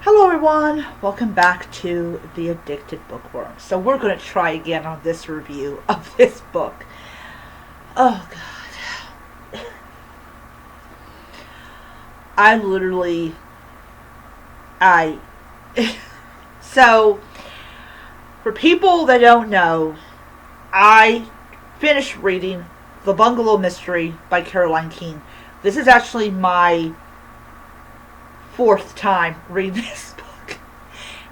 Hello everyone, welcome back to The Addicted Bookworm. So we're going to try again on this review of this book. Oh god. I literally, I, so for people that don't know, I finished reading The Bungalow Mystery by Carolyne Keene. This is actually my fourth time reading this book,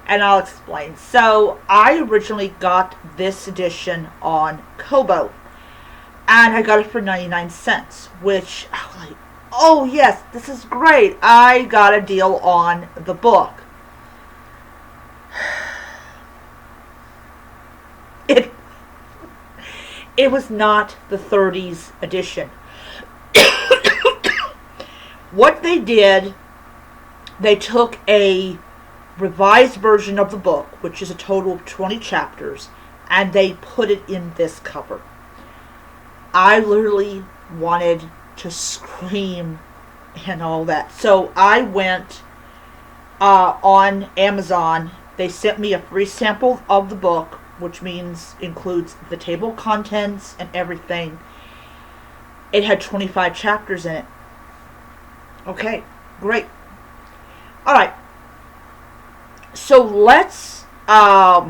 and I'll explain. So I originally got this edition on Kobo, and I got it for 99 cents, which I was like, oh yes, this is great. I got a deal on the book. It it was not the 30s edition. What they did, they took a revised version of the book, which is a total of 20 chapters, and they put it in this cover. I literally wanted to scream and all that. So I went on Amazon. They sent me a free sample of the book, which means includes the table of contents and everything. It had 25 chapters in it. Okay, great. Alright, so let's talk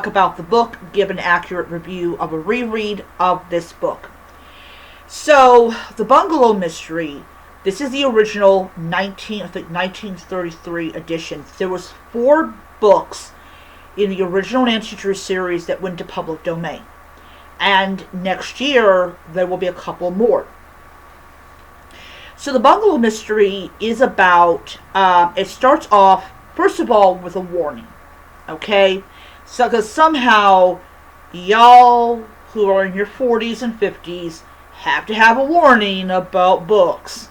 about the book, give an accurate review of a reread of this book. So, The Bungalow Mystery, this is the original 1933 edition. There was 4 books in the original Nancy Drew series that went to public domain. And next year, there will be a couple more. So the Bungalow Mystery is about, it starts off, first of all, with a warning, okay? So, because somehow, y'all who are in your 40s and 50s have to have a warning about books.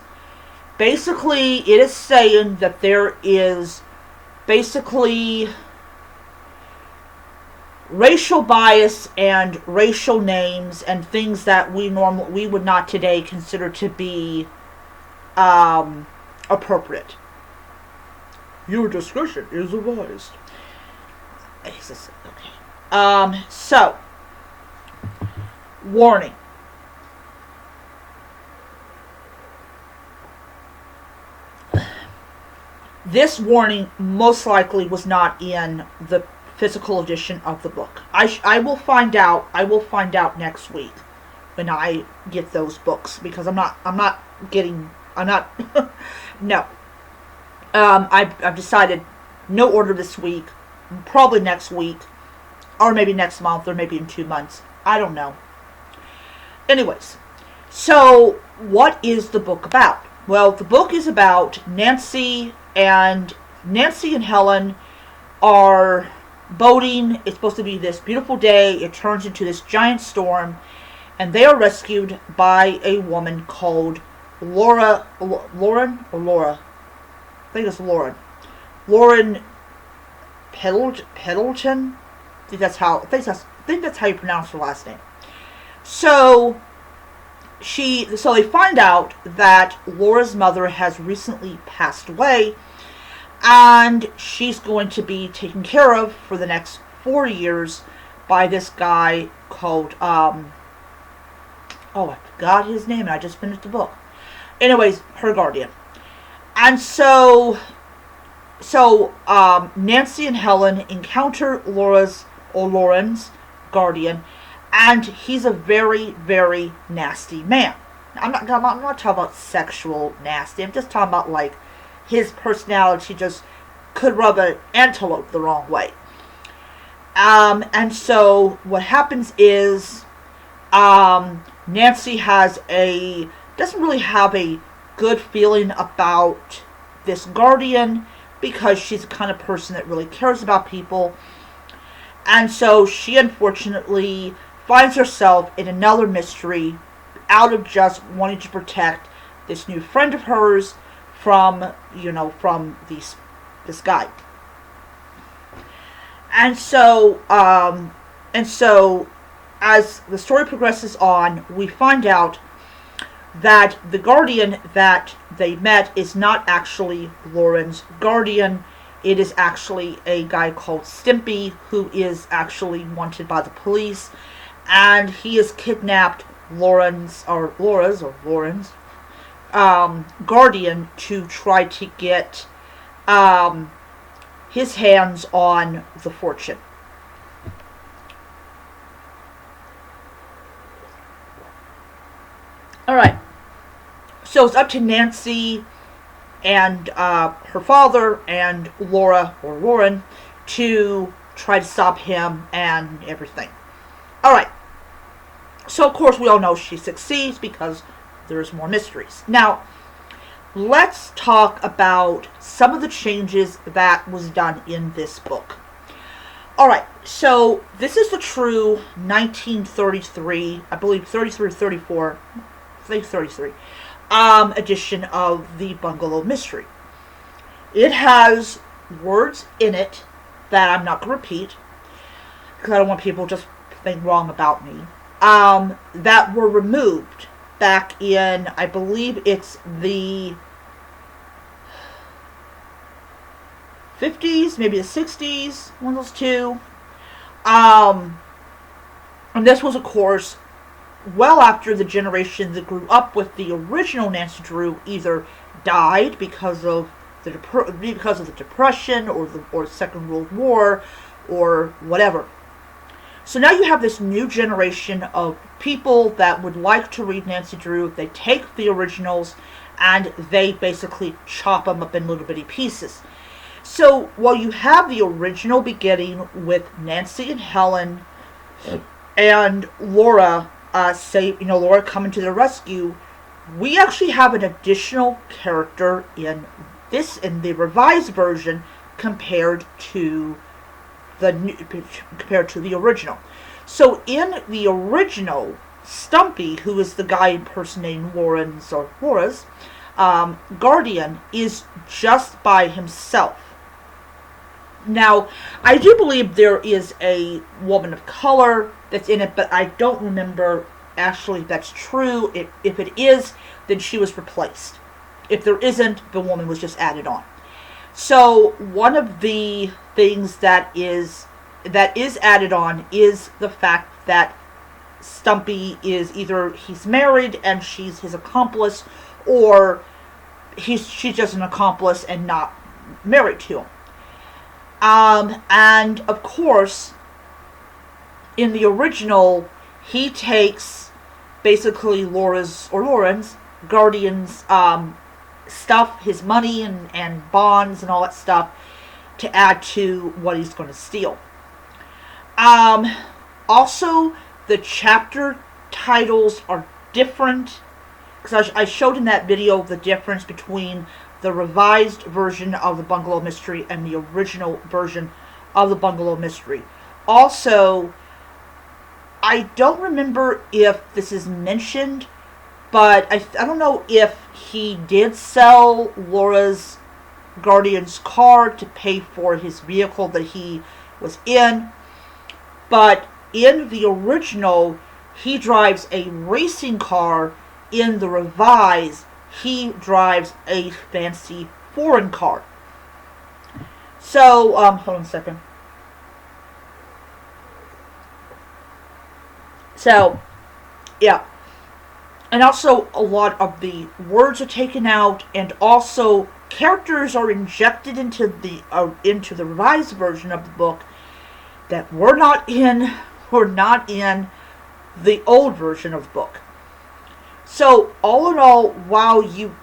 Basically, it is saying that there is, basically, racial bias and racial names and things that we would not today consider to be appropriate. Your discretion is advised. Okay. So, warning. This warning most likely was not in the physical edition of the book. I will find out. I will find out next week when I get those books, because I'm not no. I've decided no order this week, probably next week, or maybe next month, or maybe in 2 months. I don't know. Anyways, so what is the book about? Well, the book is about Nancy and Helen are boating. It's supposed to be this beautiful day. It turns into this giant storm, and they are rescued by a woman called Lauren. I think it's Lauren. Lauren Pendleton. I think that's how you pronounce her last name. So they find out that Laura's mother has recently passed away, and she's going to be taken care of for the next 4 years by this guy called I forgot his name, and I just finished the book. Anyways, her guardian. And so Nancy and Helen encounter Lauren's guardian, and he's a very, very nasty man. I'm not talking about sexual nasty. I'm just talking about, like, his personality just could rub an antelope the wrong way. And so what happens is, Nancy doesn't really have a good feeling about this guardian, because she's the kind of person that really cares about people. And so she unfortunately finds herself in another mystery out of just wanting to protect this new friend of hers from this guy. And so as the story progresses on, we find out that the guardian that they met is not actually Lauren's guardian. It is actually a guy called Stimpy, who is actually wanted by the police, and he has kidnapped Laura's guardian to try to get his hands on the fortune. Alright, so it's up to Nancy and her father and Laura, or Lauren, to try to stop him and everything. Alright, so of course we all know she succeeds because there's more mysteries. Now, let's talk about some of the changes that was done in this book. Alright, so this is the true 1933, I believe 33 or 34, I think 33, edition of the Bungalow Mystery. It has words in it that I'm not going to repeat, because I don't want people to just think wrong about me, that were removed back in, I believe it's the 50s, maybe the 60s, one of those two. And this was, of course, well after the generation that grew up with the original Nancy Drew either died because of the Depression or Second World War or whatever. So now you have this new generation of people that would like to read Nancy Drew. They take the originals and they basically chop them up in little bitty pieces. So while you have the original beginning with Nancy and Helen and Laura, Laura coming to their rescue, we actually have an additional character in the revised version compared to the original. So in the original, Stumpy, who is the guy impersonating Laura's guardian, is just by himself. Now, I do believe there is a woman of color that's in it, but I don't remember actually if that's true. If it is, then she was replaced. If there isn't, the woman was just added on. So one of the things that is added on is the fact that Stumpy is either he's married and she's his accomplice, or she's just an accomplice and not married to him. And of course, in the original, he takes basically Lauren's guardian's stuff, his money and bonds and all that stuff, to add to what he's going to steal. Also, the chapter titles are different, because I showed in that video the difference between the revised version of the Bungalow Mystery and the original version of the Bungalow Mystery. Also, I don't remember if this is mentioned, but I don't know if he did sell Laura's guardian's car to pay for his vehicle that he was in, but in the original, he drives a racing car. In the revised, he drives a fancy foreign car. So, hold on a second. So, yeah. And also, a lot of the words are taken out, and also characters are injected into the revised version of the book that were not in the old version of the book. So, all in all, while you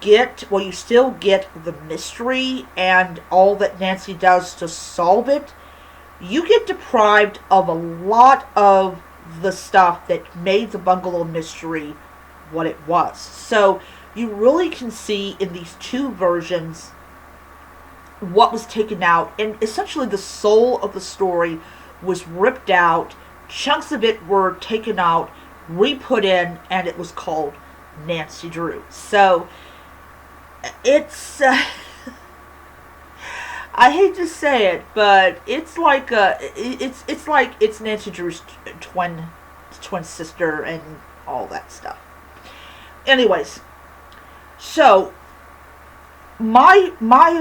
still get the mystery and all that Nancy does to solve it, you get deprived of a lot of the stuff that made the Bungalow Mystery what it was. So, you really can see in these two versions what was taken out, and essentially the soul of the story was ripped out, chunks of it were taken out, re-put in, and it was called Nancy Drew. So it's I hate to say it, but it's like it's Nancy Drew's twin sister and all that stuff. Anyways, So, my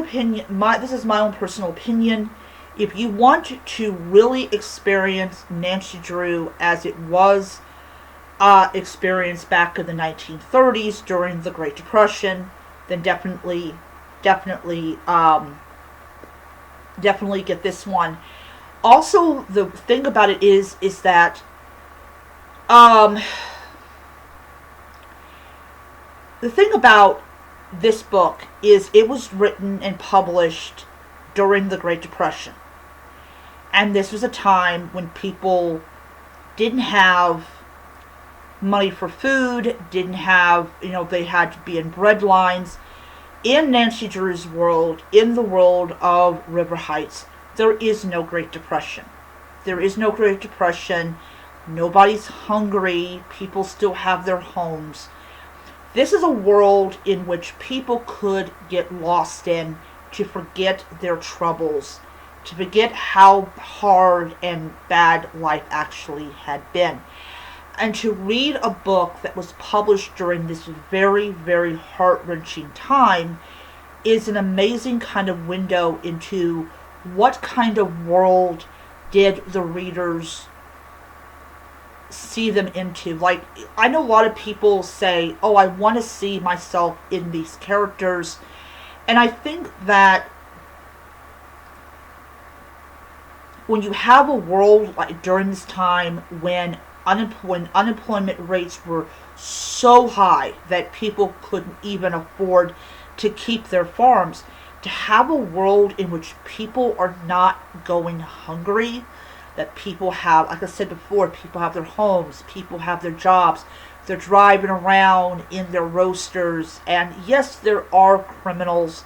opinion, this is my own personal opinion. If you want to really experience Nancy Drew as it was experienced back in the 1930s during the Great Depression, then definitely, definitely get this one. Also, the thing about it is that um, the thing about this book is it was written and published during the Great Depression. And this was a time when people didn't have money for food, didn't have, they had to be in breadlines. In Nancy Drew's world, in the world of River Heights, there is no Great Depression. There is no Great Depression. Nobody's hungry. People still have their homes. This is a world in which people could get lost in to forget their troubles, to forget how hard and bad life actually had been. And to read a book that was published during this very, very heart-wrenching time is an amazing kind of window into what kind of world did the readers see them into. Like, I know a lot of people say, oh, I want to see myself in these characters. And I think that when you have a world like during this time when unemployment rates were so high that people couldn't even afford to keep their farms, to have a world in which people are not going hungry, that people have, like I said before, people have their homes, people have their jobs, they're driving around in their roasters, and yes, there are criminals,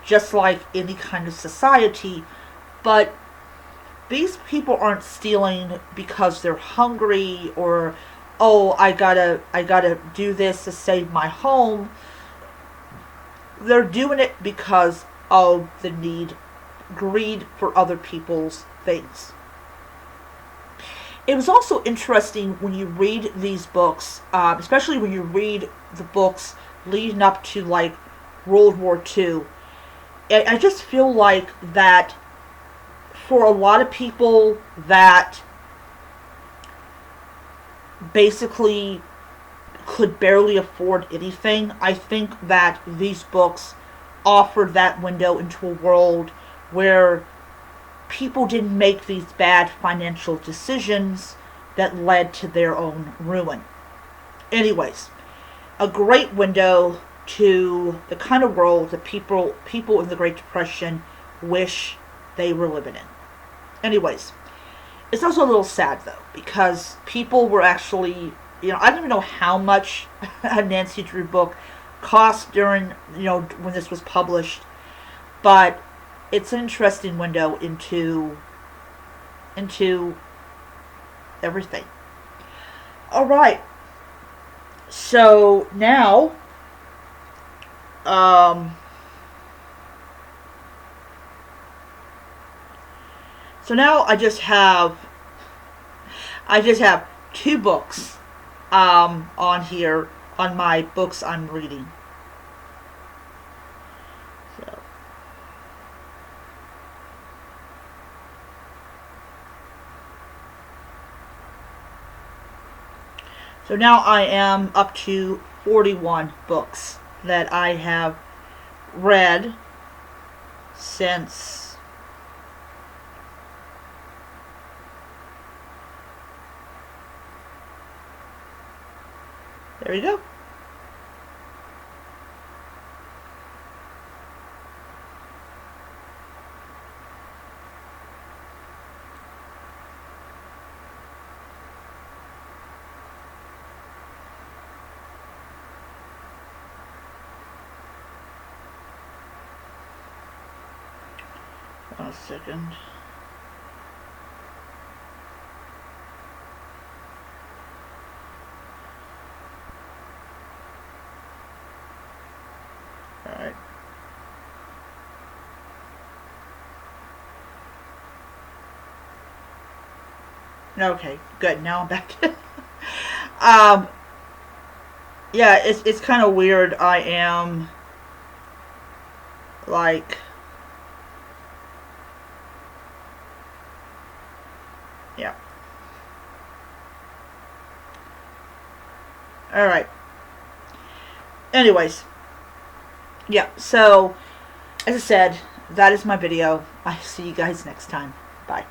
just like any kind of society, but these people aren't stealing because they're hungry or, oh, I gotta do this to save my home. They're doing it because of the greed for other people's things. It was also interesting when you read these books, especially when you read the books leading up to like World War II. I just feel like that for a lot of people that basically could barely afford anything, I think that these books offered that window into a world where people didn't make these bad financial decisions that led to their own ruin. Anyways, a great window to the kind of world that people in the Great Depression wish they were living in. Anyways, it's also a little sad though, because people were actually, I don't even know how much a Nancy Drew book cost during, when this was published, but it's an interesting window into everything. All right. So now, I just have two books on here on my books I'm reading. So now I am up to 41 books that I have read since there you go. A second. All right. Okay, good. Now I'm back. yeah, it's kind of weird. I am like, yeah. All right. Anyways, yeah. So, as I said, that is my video. I see you guys next time. Bye.